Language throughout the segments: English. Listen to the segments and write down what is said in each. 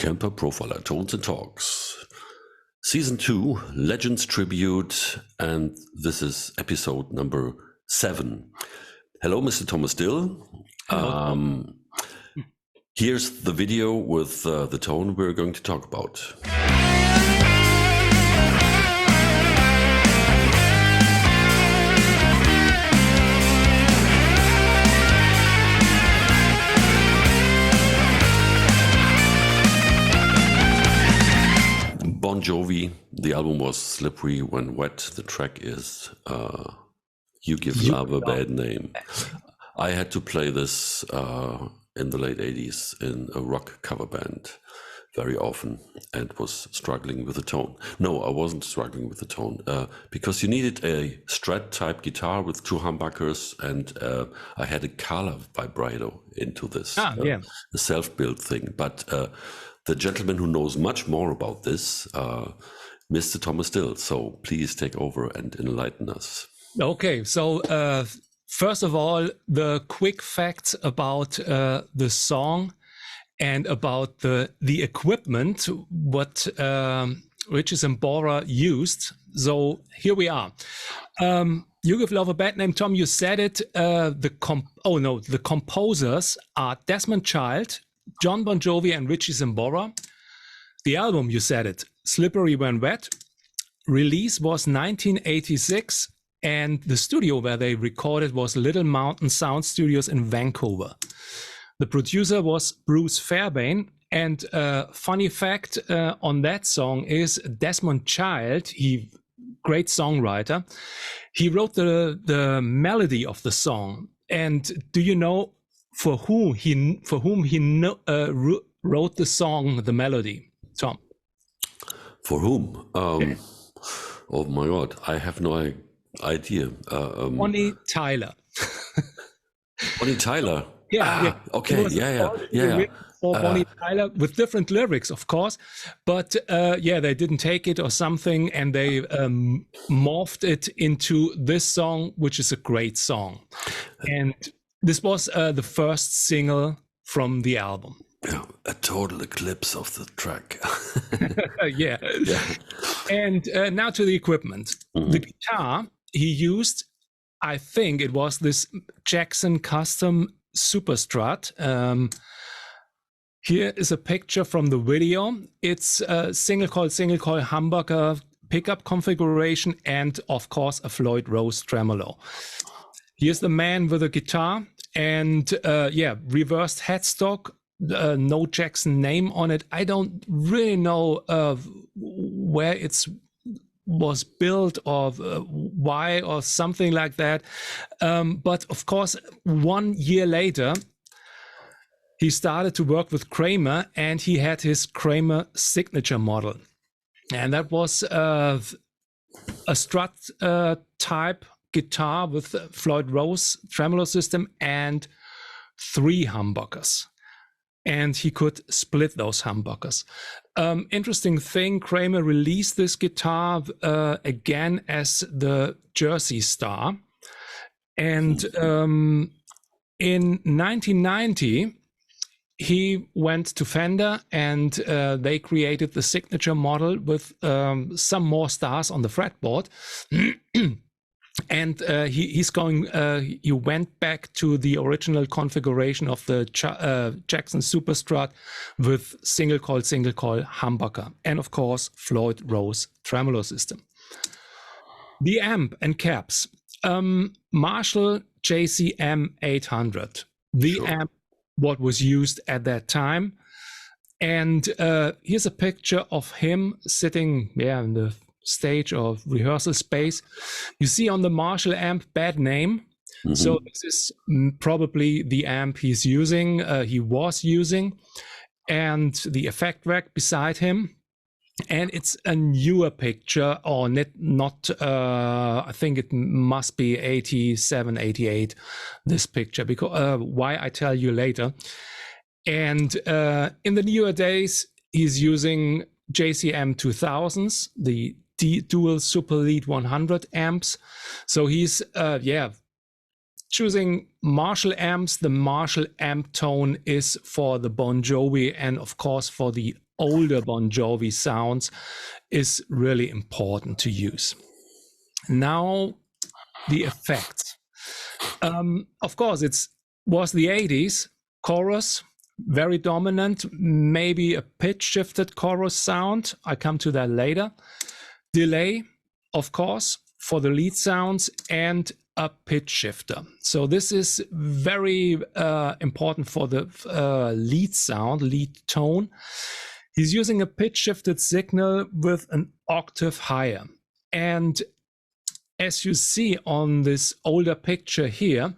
Kemper Profiler Tones and Talks. Season 2, Legends Tribute, and this is episode number 7. Hello, Mr. Thomas Dill. Here's the video with the tone we're going to talk about. Bon Jovi, the album was Slippery When Wet. The track is You Give Love a Bad Name. I had to play this in the late 80s in a rock cover band very often and was struggling with the tone. No, I wasn't struggling with the tone because you needed a Strat type guitar with 2 humbuckers, and I had a color vibrato into this, a self-built thing. But the gentleman who knows much more about this, Mr. Thomas Dill. So please take over and enlighten us. Okay, so first of all, the quick facts about the song and about the equipment, what Richie Sambora used. So here we are. You Give Love a Bad Name, Tom, you said it. The composers are Desmond Child, John Bon Jovi and Richie Sambora. The album, you said it, Slippery When Wet. Release was 1986, and the studio where they recorded was Little Mountain Sound Studios in Vancouver. The producer was Bruce Fairbairn, and funny fact on that song is Desmond Child, great songwriter, he wrote the melody of the song. And do you know for whom he wrote the song, the melody, Tom? For whom? Oh my God, I have no idea. Bonnie Tyler. Bonnie Tyler. Yeah. Okay. Yeah. For Bonnie Tyler with different lyrics, of course, but they didn't take it or something, and they morphed it into this song, which is a great song. And this was the first single from the album. Yeah, a total eclipse of the track. yeah. And now to the equipment. Mm-hmm. The guitar he used, I think it was this Jackson Custom Super Strat. Here is a picture from the video. It's a single coil humbucker pickup configuration, and of course a Floyd Rose tremolo. Here's the man with a guitar, and reversed headstock, no Jackson name on it. I don't really know where it's was built or why or something like that. But of course, 1 year later, he started to work with Kramer, and he had his Kramer signature model. And that was a Strat type guitar with Floyd Rose tremolo system and 3 humbuckers. And he could split those humbuckers. Interesting thing, Kramer released this guitar again as the Jersey Star. And in 1990, he went to Fender, and they created the signature model with some more stars on the fretboard. And he went back to the original configuration of the Jackson Super Strat with single coil humbucker, and of course Floyd Rose tremolo system. The amp and cabs, Marshall JCM 800, the amp what was used at that time. And here's a picture of him sitting in the stage of rehearsal space. You see on the Marshall amp, bad name. Mm-hmm. So this is probably the amp he was using, and the effect rack beside him. And it's a newer picture, or not I think it must be 87, 88, this picture, because why I tell you later. And in the newer days, he's using JCM 2000s, the dual Super Lead 100 amps. So he's choosing Marshall amps. The Marshall amp tone is for the Bon Jovi and of course for the older Bon Jovi sounds is really important to use. Now, the effects. Of course, was the 80s. Chorus, very dominant, maybe a pitch-shifted chorus sound. I come to that later. Delay, of course, for the lead sounds, and a pitch shifter. So this is very important for the lead sound, lead tone. He's using a pitch shifted signal with an octave higher. And as you see on this older picture here,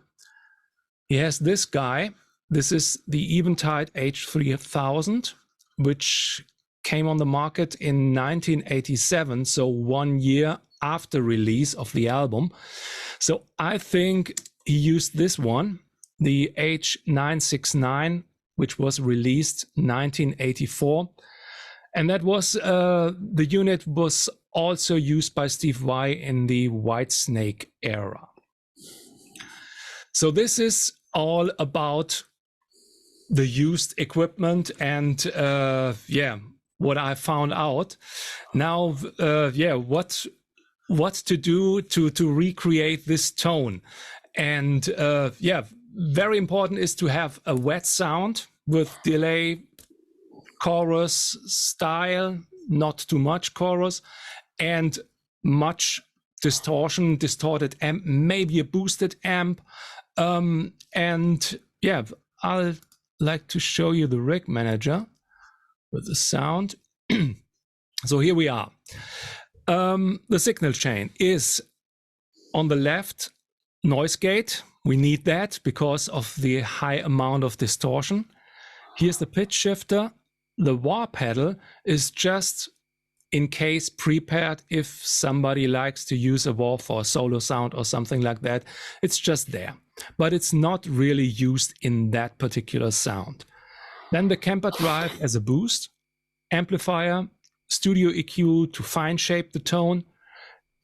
he has this guy. This is the Eventide H3000, which came on the market in 1987, so 1 year after release of the album. So I think he used this one, the H969, which was released 1984. And that was, the unit was also used by Steve Vai in the Whitesnake era. So this is all about the used equipment and what I found out. Now, what to do to recreate this tone. And very important is to have a wet sound with delay, chorus style, not too much chorus, and much distortion, distorted amp, maybe a boosted amp. I'll like to show you the rig manager with the sound. So here we are. The signal chain is on the left, noise gate. We need that because of the high amount of distortion. Here's the pitch shifter. The wah pedal is just in case prepared if somebody likes to use a wah for a solo sound or something like that. It's just there, but it's not really used in that particular sound. Then the Kemper drive as a boost, amplifier, studio EQ to fine shape the tone,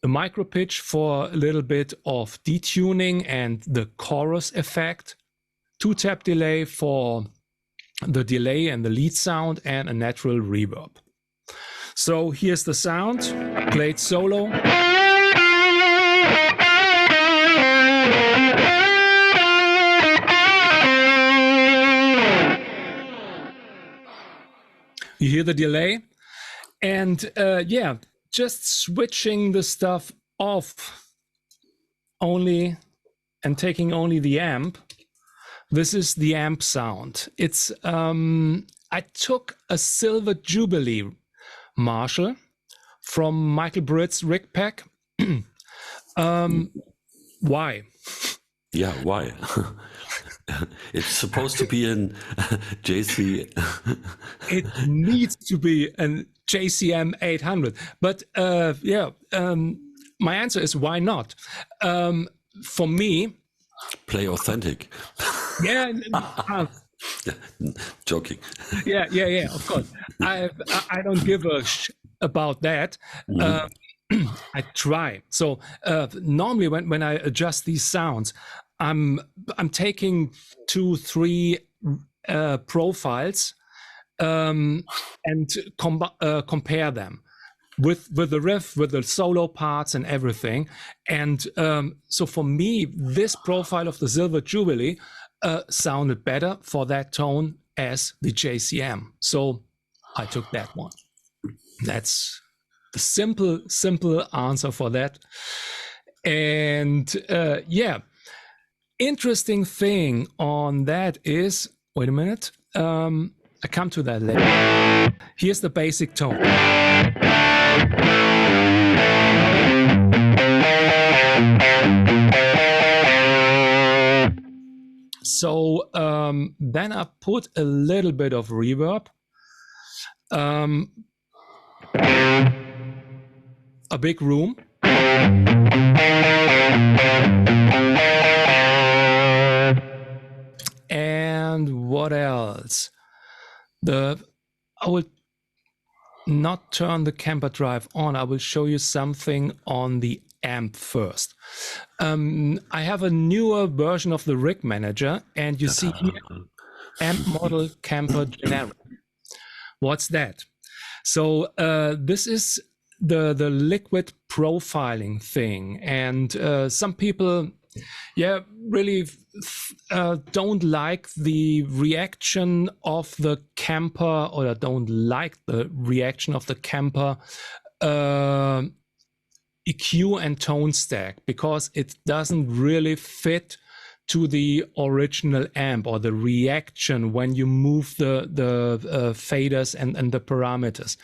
the micro pitch for a little bit of detuning and the chorus effect, 2-tap delay for the delay and the lead sound, and a natural reverb. So here's the sound, played solo. You hear the delay, and just switching the stuff off only and taking only the amp. This is the amp sound. It's I took a Silver Jubilee Marshall from Michael Britt's rig pack. Why? Yeah, why? It's supposed to be an JC. It needs to be an JCM 800. But my answer is why not? For me, play authentic. Yeah. Joking. Yeah. Of course, I don't give a about that. I try. So normally when I adjust these sounds, I'm taking 2-3 profiles and compare them with the riff, with the solo parts and everything. And so for me, this profile of the Silver Jubilee sounded better for that tone as the JCM. So I took that one. That's the simple answer for that. And interesting thing on that is, wait a minute, I come to that later. Here's the basic tone. So then I put a little bit of reverb, a big room, and what else? I will not turn the Kemper drive on. I will show you something on the amp first. I have a newer version of the rig manager, and you see here amp model Kemper generic. What's that? So this is the liquid profiling thing, and some people, really don't like the reaction of the Kemper, or don't like the reaction of the Kemper EQ and tone stack, because it doesn't really fit to the original amp, or the reaction when you move the faders and the parameters.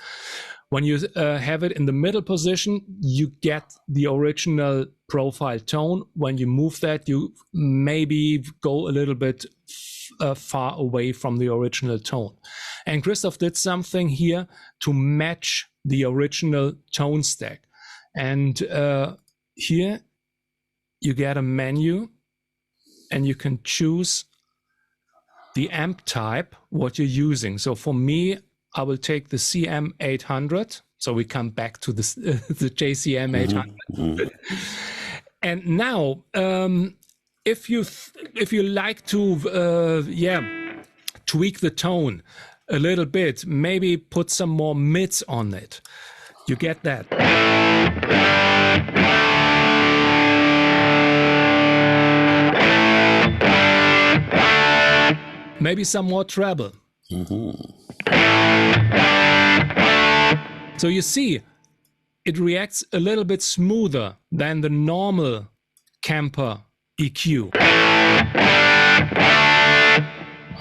When you have it in the middle position, you get the original profile tone. When you move that, you maybe go a little bit far away from the original tone. And Christoph did something here to match the original tone stack. And here you get a menu, and you can choose the amp type, what you're using. So for me, I will take the CM800. So we come back to this, the JCM800. And now, if you like to tweak the tone a little bit, maybe put some more mids on it, you get that. Maybe some more treble. So you see, it reacts a little bit smoother than the normal Kemper EQ,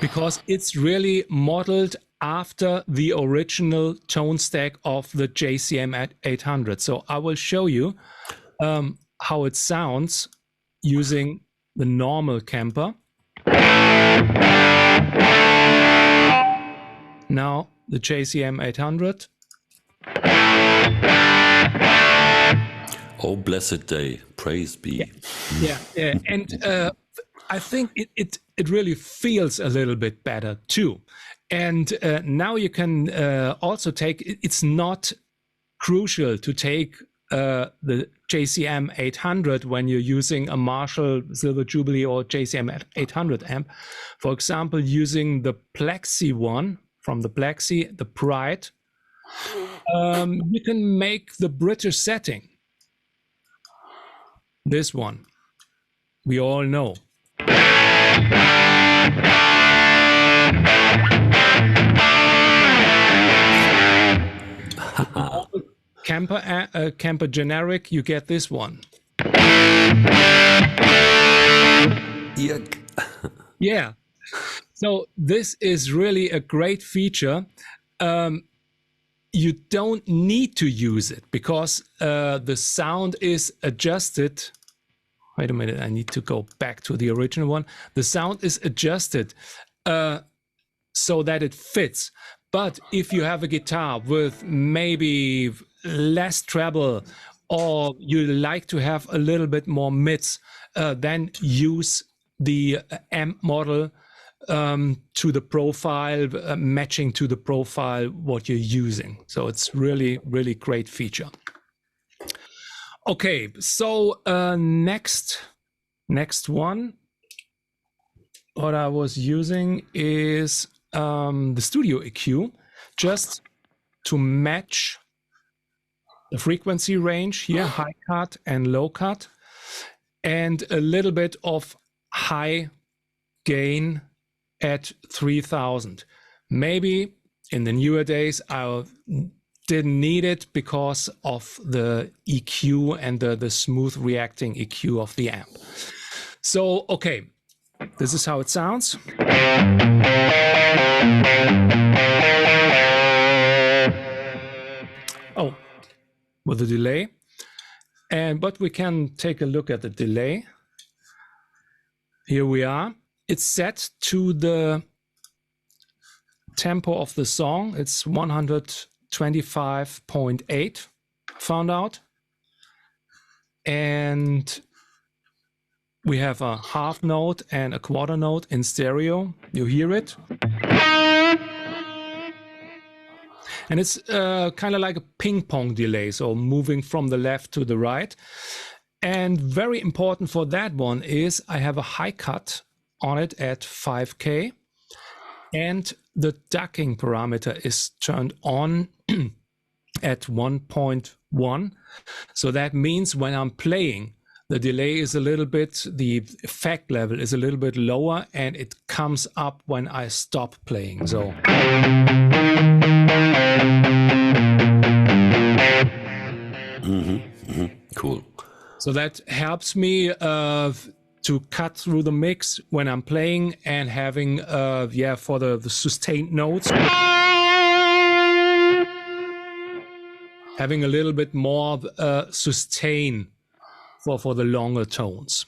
because it's really modeled after the original tone stack of the JCM 800. So I will show you how it sounds using the normal Kemper. Now the JCM 800. Oh, blessed day, praise be. Yeah. And I think it really feels a little bit better too. And now you can also take, it's not crucial to take the JCM 800 when you're using a Marshall Silver Jubilee or JCM 800 amp. For example, using the Plexi one from the Plexi, the Pride, you can make the British setting. This one, we all know. Kemper generic, you get this one. Yuck. Yeah. So this is really a great feature. You don't need to use it because the sound is adjusted. Wait a minute, I need to go back to the original one. The sound is adjusted so that it fits. But if you have a guitar with maybe less treble, or you like to have a little bit more mids, then use the amp model to the profile, matching to the profile what you're using. So it's really, really great feature. Okay, so next one, what I was using is the Studio EQ, just to match the frequency range here, high cut and low cut, and a little bit of high gain at 3000. Maybe in the newer days I didn't need it because of the EQ and the smooth reacting EQ of the amp. So, okay, this is how it sounds. Oh, with a delay. But we can take a look at the delay. Here we are. It's set to the tempo of the song. It's 125.8, found out. And we have a half note and a quarter note in stereo. You hear it. And it's kind of like a ping pong delay, so moving from the left to the right. And very important for that one is I have a high cut on it at 5K. and the ducking parameter is turned on at 1.1. So that means when I'm playing, the delay is a little bit, the effect level is a little bit lower, and it comes up when I stop playing. So Cool. so that helps me to cut through the mix when I'm playing and having for the sustained notes, having a little bit more sustain for the longer tones.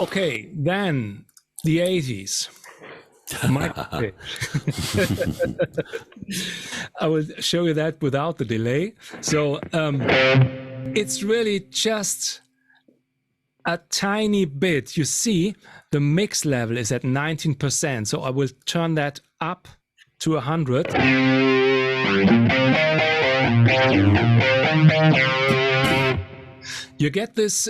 Okay, then the 80s. I will show you that without the delay. So it's really just a tiny bit. You see, the mix level is at 19%. So I will turn that up to 100. You get this,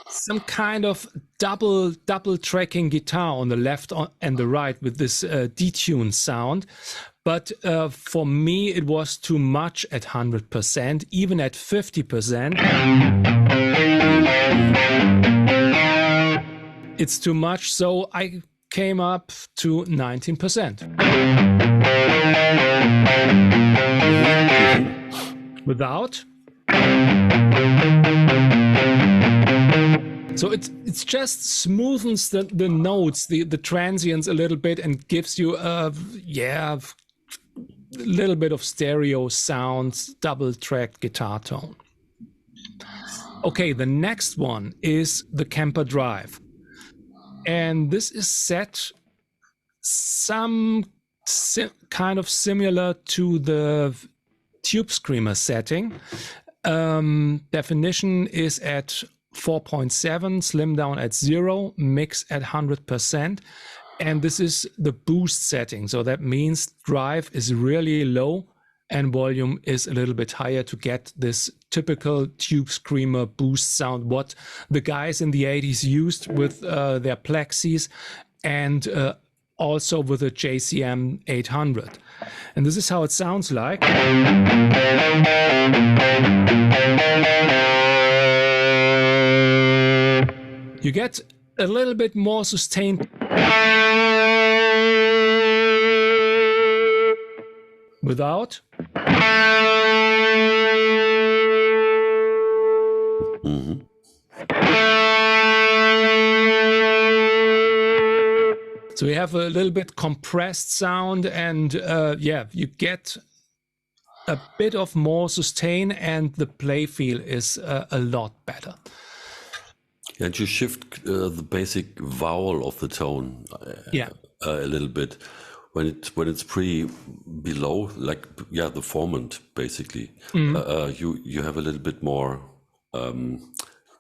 some kind of double tracking guitar on the left and the right with this detuned sound. But for me, it was too much at 100%, even at 50%. It's too much, so I came up to 19%. Without. So it's just smoothens the notes, the transients a little bit, and gives you a little bit of stereo sounds, double-tracked guitar tone. Okay, the next one is the Kemper Drive. And this is set some kind of similar to the Tube Screamer setting. Definition is at 4.7, slim down at 0, mix at 100%. And this is the boost setting. So that means drive is really low and volume is a little bit higher to get this typical Tube Screamer boost sound, what the guys in the 80s used with their plexis and also with a JCM 800. And this is how it sounds like. You get a little bit more sustained without. So you have a little bit compressed sound, and you get a bit of more sustain, and the play feel is a lot better. And you shift the basic vowel of the tone a little bit when it's below, like the formant basically. You have a little bit more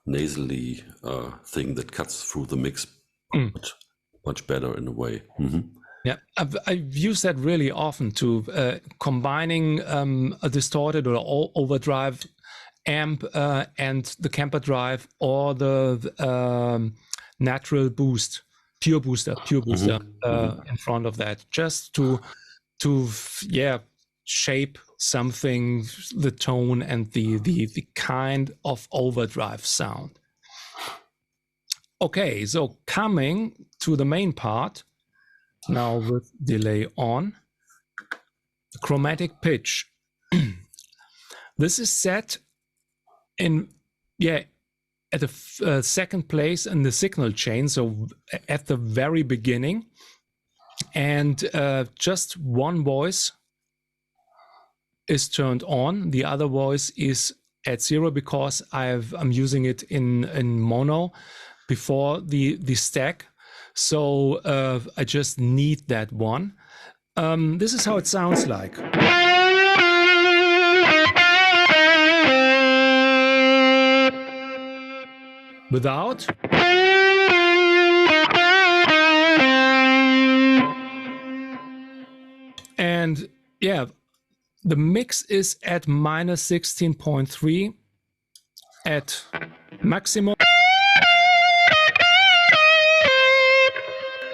nasally thing that cuts through the mix much better in a way. Yeah, I've used that really often to combining a distorted or overdrive amp and the Kemper Drive or the natural boost, pure booster in front of that, just to shape something, the tone and the kind of overdrive sound. Okay, so coming to the main part now with delay on, the chromatic pitch. This is set in at the second place in the signal chain, so at the very beginning, and just one voice is turned on, the other voice is at 0 because I'm using it in mono before the stack, so I just need that one. This is how it sounds like. Without. And the mix is at -16.3 at maximum.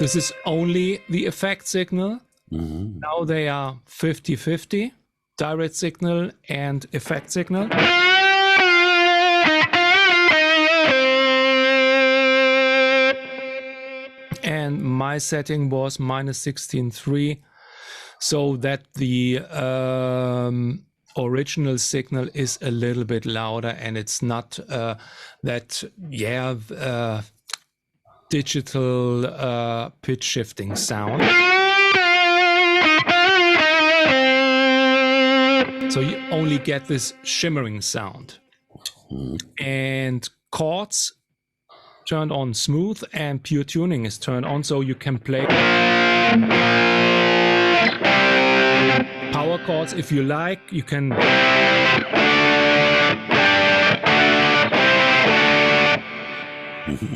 This is only the effect signal. Now they are 50-50, direct signal and effect signal. And my setting was -16.3, so that the original signal is a little bit louder, and it's not that digital pitch shifting sound. So you only get this shimmering sound. And chords turned on smooth, and pure tuning is turned on, so you can play power chords if you like. You can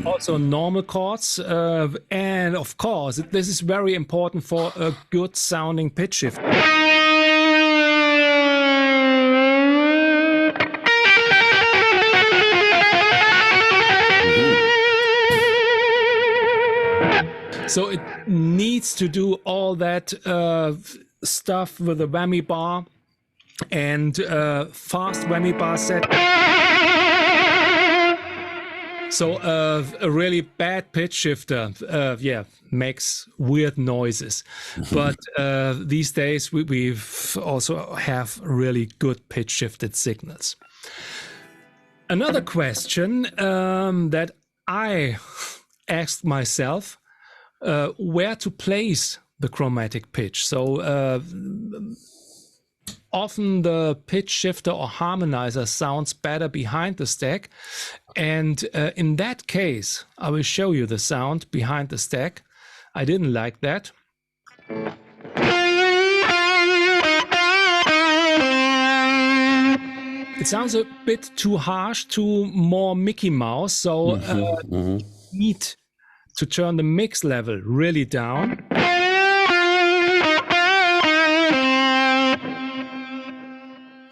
also normal chords, and of course this is very important for a good sounding pitch shift. So it needs to do all that stuff with a whammy bar and fast whammy bar set. So a really bad pitch shifter, makes weird noises. But these days we also have really good pitch shifted signals. Another question that I asked myself, where to place the chromatic pitch. So often the pitch shifter or harmonizer sounds better behind the stack. And in that case, I will show you the sound behind the stack. I didn't like that. It sounds a bit too harsh, too more Mickey Mouse. So need to turn the mix level really down.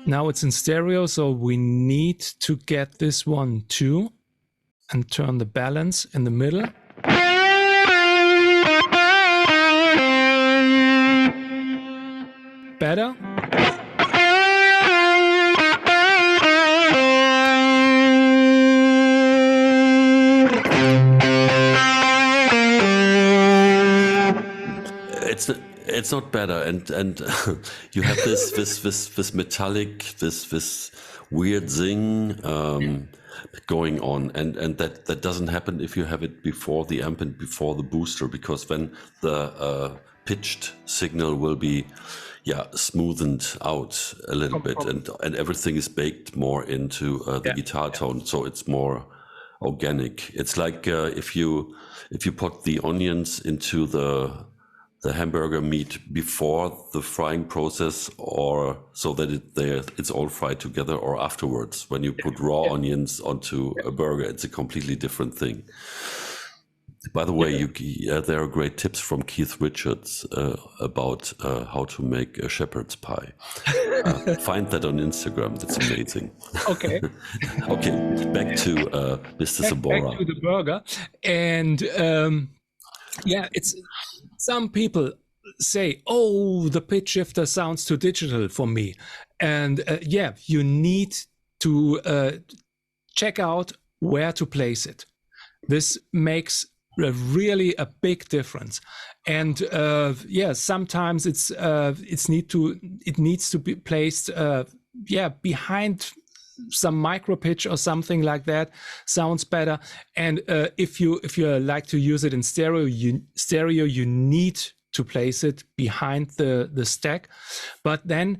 Now it's in stereo, so we need to get this one too and turn the balance in the middle. Better. It's not better, and you have this metallic, this weird zing going on, and that doesn't happen if you have it before the amp and before the booster, because then the pitched signal will be smoothened out a little bit, and everything is baked more into the guitar tone, so it's more organic. It's like if you put the onions into the hamburger meat before the frying process, or so that it's all fried together, or afterwards when you put raw onions onto a burger, it's a completely different thing. By the way, there are great tips from Keith Richards about how to make a shepherd's pie. Find that on Instagram. That's amazing. Okay. Okay, back to Mr. Sambora. Back to the burger. And it's some people say, oh, the pitch shifter sounds too digital for me. And you need to check out where to place it. This makes really a big difference. And sometimes it needs to be placed behind some micro pitch or something like that. Sounds better. And if you like to use it in stereo, you need to place it behind the stack. But then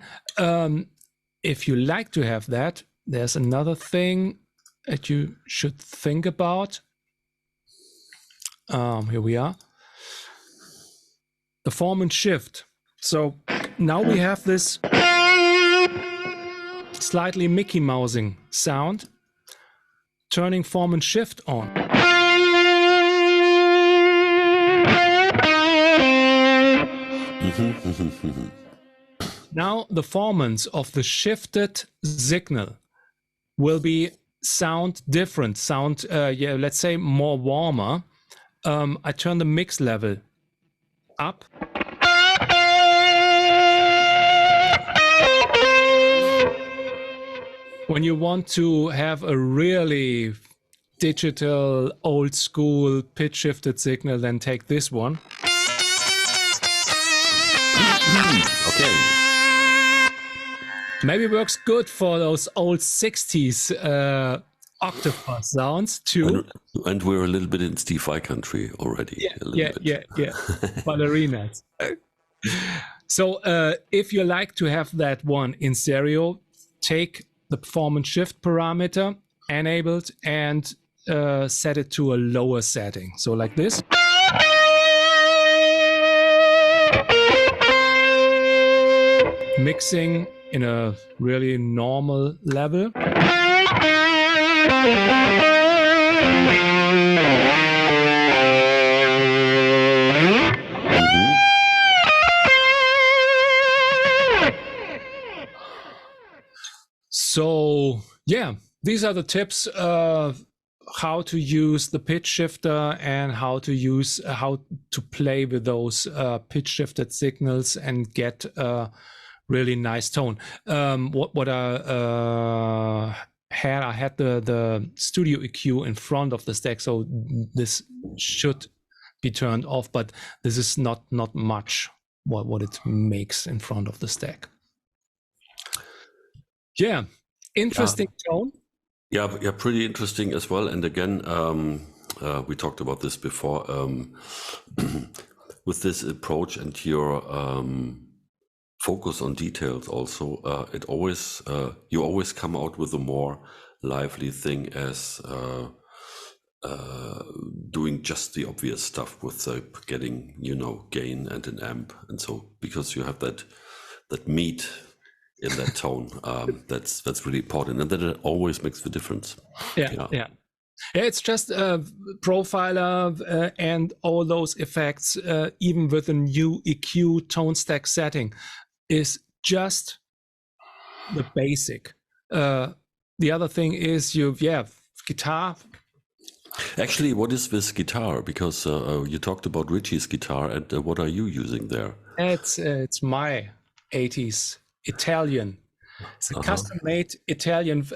if you like to have that, there's another thing that you should think about. Here we are. The form and shift. So now we have this slightly Mickey Mousing sound. Turning form and shift on. Now the formants of the shifted signal will be sound different, let's say more warmer. I turn the mix level up. When you want to have a really digital, old school, pitch shifted signal, then take this one. Okay. Maybe works good for those old 60s octave bass sounds too. And we're a little bit in Steve Vai country already. Yeah. Ballerinas. So if you like to have that one in stereo, take the performance shift parameter enabled and set it to a lower setting. So like this. Mixing in a really normal level. So yeah, these are the tips how to use the pitch shifter and how to play with those pitch shifted signals and get a really nice tone. What I had the studio EQ in front of the stack, so this should be turned off, but this is not much what it makes in front of the stack. Yeah, interesting tone. Yeah, pretty interesting as well. And again, we talked about this before. With this approach and your focus on details, also, it always you always come out with a more lively thing as doing just the obvious stuff with getting gain and an amp, and so because you have that meat in that tone, that's really important, and that it always makes the difference. Yeah. It's just a profiler and all those effects, even with a new EQ tone stack setting, is just the basic. The other thing is guitar. Actually, what is this guitar? Because you talked about Richie's guitar, and what are you using there? It's my 80s Italian. It's a custom-made Italian,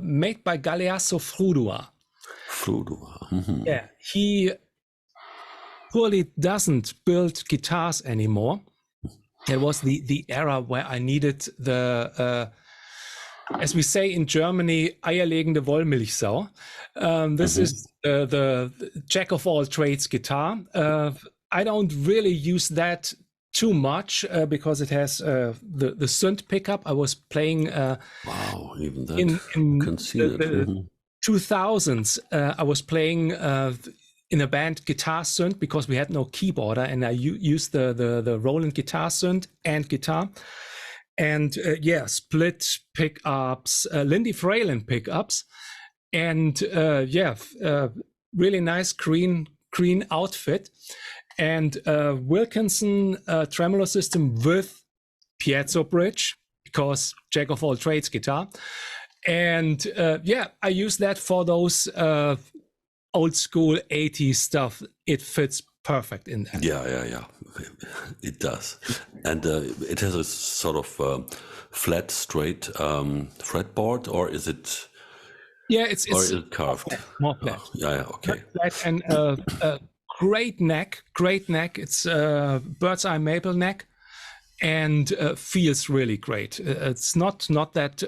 made by Galeasso Frudua. Mm-hmm. Yeah, he poorly doesn't build guitars anymore. It was the era where I needed the, as we say in Germany, eierlegende Wollmilchsau. This is the jack of all trades guitar. I don't really use that too much because it has the synth pickup. I was playing wow, even that in the 2000s. I was playing in a band guitar synth because we had no keyboarder, and I used the Roland guitar synth and guitar, and split pickups, Lindy Fralin pickups, and really nice green outfit. And Wilkinson tremolo system with piezo bridge, because jack of all trades guitar. And I use that for those old school 80s stuff. It fits perfect in that. Yeah. It does. And it has a sort of flat, straight fretboard, or is it? Yeah, it's or is it carved? More flat. Okay. Flat and great neck. It's bird's eye maple neck, and feels really great. It's not that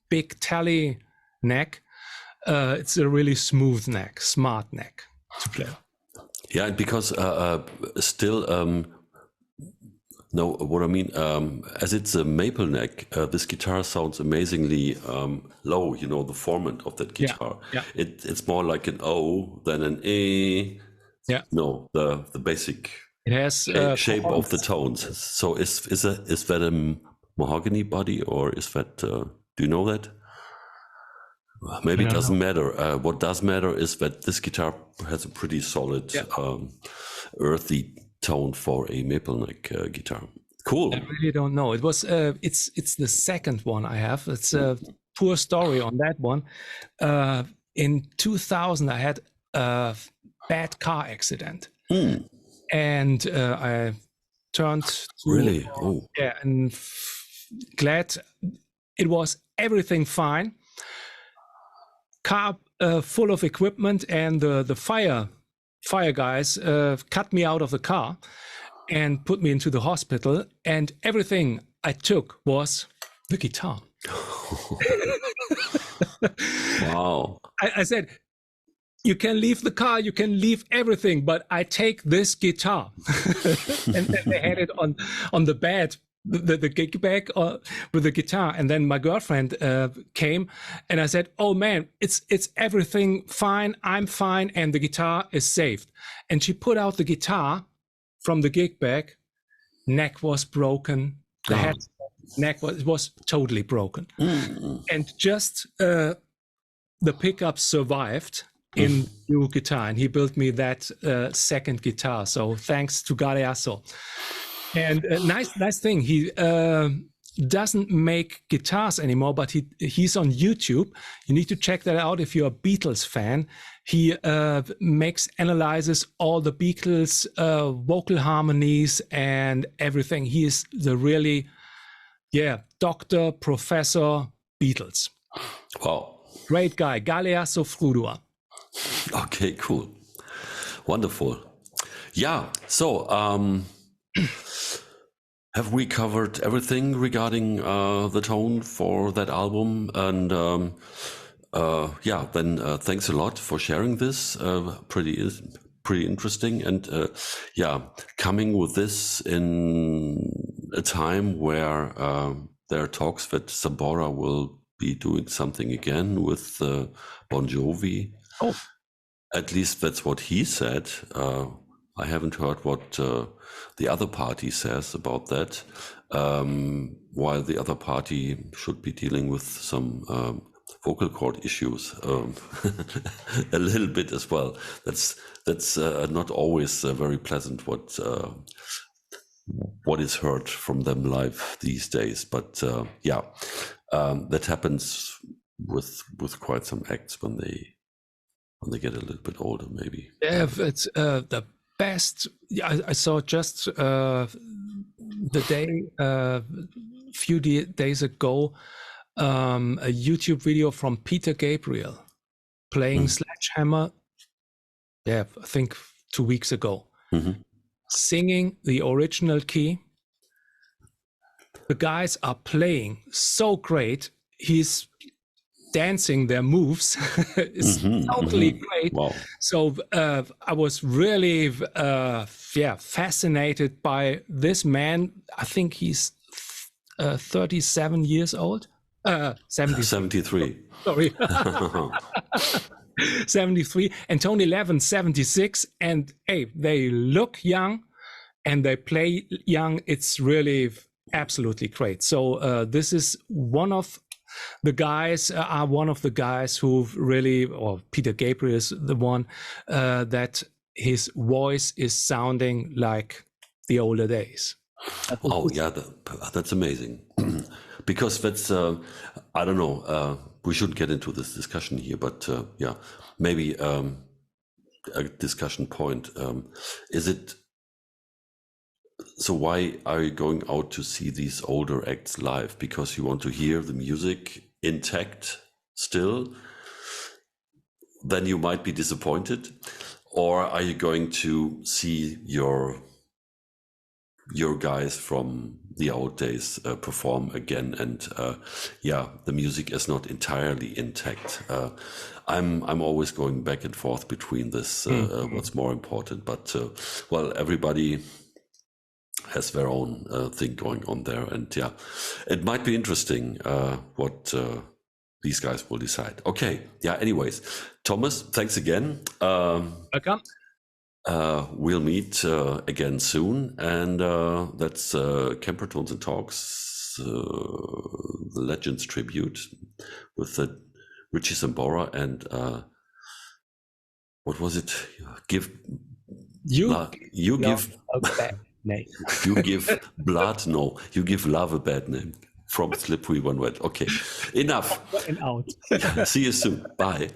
big tally neck. It's a really smooth neck, smart neck to play. Yeah, and because still, no, what I mean, as it's a maple neck, this guitar sounds amazingly low. The format of that guitar. Yeah. It's more like an O than an A. Yeah. No, the basic. It has shape of the tones. So is that a mahogany body, or is that? Do you know that? Maybe it doesn't matter. What does matter is that this guitar has a pretty solid, earthy tone for a maple neck guitar. Cool. I really don't know. It was it's the second one I have. It's a poor story on that one. In 2000, I had bad car accident. And I turned to, really? Oh, yeah, and glad it was everything fine. Car full of equipment, and the fire guys cut me out of the car and put me into the hospital, and everything I took was the guitar. wow. I said, you can leave the car, you can leave everything, but I take this guitar. And then they had it on the bed, the gig bag with the guitar. And then my girlfriend came, and I said, oh man, it's everything fine, I'm fine, and the guitar is saved. And she put out the guitar from the gig bag. Neck was broken, the head neck was totally broken. And just the pickup survived in new guitar, and he built me that second guitar. So thanks to Galeasso. And nice thing, he doesn't make guitars anymore, but he's on YouTube. You need to check that out if you're a Beatles fan. He analyzes all the Beatles vocal harmonies and everything. He is the really, Dr. Professor Beatles. Wow. Great guy, Galeasso Frudua. Okay, cool. Wonderful. Yeah, so have we covered everything regarding the tone for that album? And then thanks a lot for sharing this. Pretty interesting. And coming with this in a time where there are talks that Sambora will be doing something again with Bon Jovi. Oh, at least that's what he said. I haven't heard what the other party says about that. While the other party should be dealing with some vocal cord issues a little bit as well. That's not always very pleasant. What is heard from them live these days, but that happens with quite some acts when they get a little bit older, maybe. Yeah, it's the best. I saw just the day, few days ago, a YouTube video from Peter Gabriel playing Sledgehammer. Yeah, I think 2 weeks ago, singing the original key. The guys are playing so great. He's dancing their moves. It's totally great. Wow. So I was really fascinated by this man. I think he's 37 years old. 73. Sorry. 73. And Tony Levin, 76. And hey, they look young and they play young. It's really absolutely great. So this is one of the guys who really, or Peter Gabriel is the one that his voice is sounding like the older days. Oh yeah, that's amazing. Because that's I don't know. We shouldn't get into this discussion here, but maybe a discussion point. Is it? So why are you going out to see these older acts live? Because you want to hear the music intact still? Then you might be disappointed. Or are you going to see your guys from the old days perform again? And the music is not entirely intact. I'm always going back and forth between this. What's more important? But everybody has their own thing going on there, and it might be interesting what these guys will decide. Okay, anyways, Thomas, thanks again. Welcome. We'll meet again soon, and that's Kemper Tones and Talks, the Legends Tribute with Richie Sambora and what was it? Give love a bad name from Slippery When Wet. Okay, enough. And out. See you soon. Bye.